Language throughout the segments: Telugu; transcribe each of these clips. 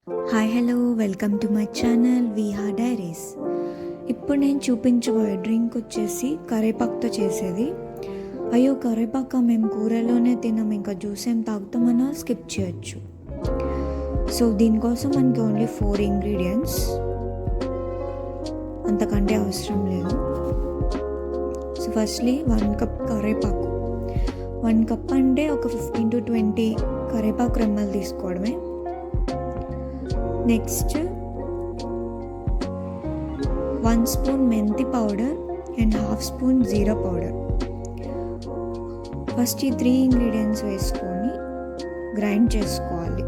Hi hello welcome to my channel Viha diaries. ఇప్పుడు నేను చూపించబోయే డ్రింక్ వచ్చేసి కరేపాకుతో చేసేది. అయ్యో కరేపాకు మేము కూరలోనే తిన్నాం, ఇంకా జ్యూస్ ఏం తాగుతామన్నా స్కిప్ చేయొచ్చు. సో దీనికోసం మనకి ఓన్లీ 4 ఇంగ్రీడియంట్స్, అంతకంటే అవసరం లేదు. సో ఫస్ట్లీ 1 కప్ కరేపాకు. 1 కప్ అంటే ఒక 15 to 20 కరేపాకు రెమ్మలు తీసుకోవడమే. నెక్స్ట్ 1 స్పూన్ మెంతి powder and 1/2 spoon jeera powder. First ఈ 3 ఇంగ్రీడియంట్స్ వేసుకొని గ్రైండ్ చేసుకోవాలి.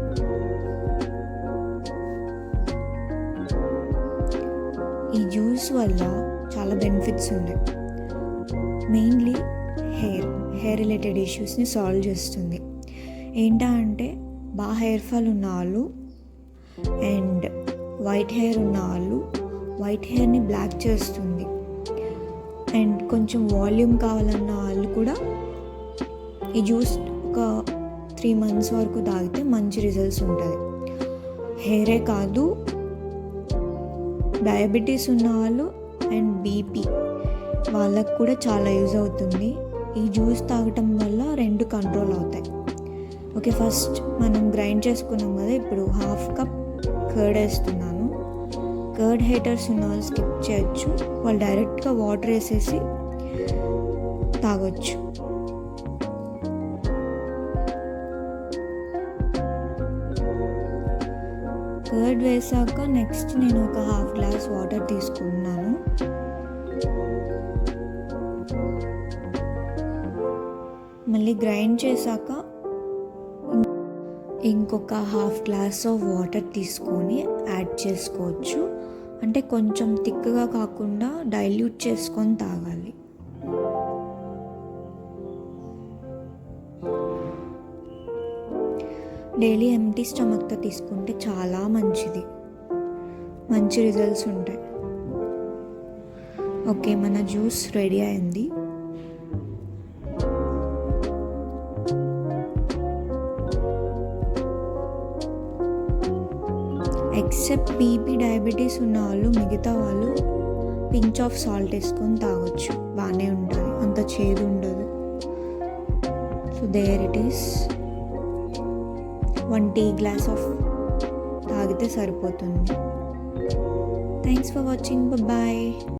ఈ జ్యూస్ వల్ల చాలా బెనిఫిట్స్ ఉన్నాయి. మెయిన్లీ హెయిర్ రిలేటెడ్ ఇష్యూస్ని సాల్వ్ చేస్తుంది. ఏంటా అంటే బాగా హెయిర్ ఫాల్ ఉన్న వాళ్ళు అండ్ వైట్ హెయిర్ ఉన్న వాళ్ళు వైట్ హెయిర్ని బ్లాక్ చేస్తుంది. అండ్ కొంచెం వాల్యూమ్ కావాలన్న వాళ్ళు కూడా ఈ జ్యూస్ ఒక 3 months వరకు తాగితే మంచి రిజల్ట్స్ ఉంటుంది. హెయిరే కాదు, డయాబెటీస్ ఉన్న వాళ్ళు అండ్ బీపీ వాళ్ళకు కూడా చాలా యూజ్ అవుతుంది. ఈ జ్యూస్ తాగటం వల్ల 2 కంట్రోల్ అవుతాయి. ఓకే, ఫస్ట్ మనం గ్రైండ్ చేసుకున్నాం కదా, ఇప్పుడు 1/2 కప్ కర్డ్ వేస్తున్నాను. కర్డ్ హేటర్స్ ఉన్న వాళ్ళు స్కిప్ చేయొచ్చు, వాళ్ళు డైరెక్ట్గా వాటర్ వేసేసి తాగొచ్చు. కర్డ్ వేసాక నెక్స్ట్ నేను ఒక 1/2 గ్లాస్ వాటర్ తీసుకున్నాను. మళ్ళీ గ్రైండ్ చేశాక ఇంకొక 1/2 గ్లాస్ ఆఫ్ వాటర్ తీసుకొని యాడ్ చేసుకోవచ్చు. అంటే కొంచెం థిక్గా కాకుండా డైల్యూట్ చేసుకొని తాగాలి. డైలీ ఎంటీ స్టమక్తో తీసుకుంటే చాలా మంచిది, మంచి రిజల్ట్స్ ఉంటాయి. ఓకే, మన జ్యూస్ రెడీ అయింది. ఎక్సెప్ట్ బీపీ డయాబెటీస్ ఉన్న వాళ్ళు మిగతా వాళ్ళు పించ్ ఆఫ్ సాల్ట్ వేసుకొని తాగొచ్చు, బాగానే ఉంటుంది, అంత చేదు ఉండదు. So there it is. 1 tea glass half తాగితే సరిపోతుంది. Thanks for watching, bye.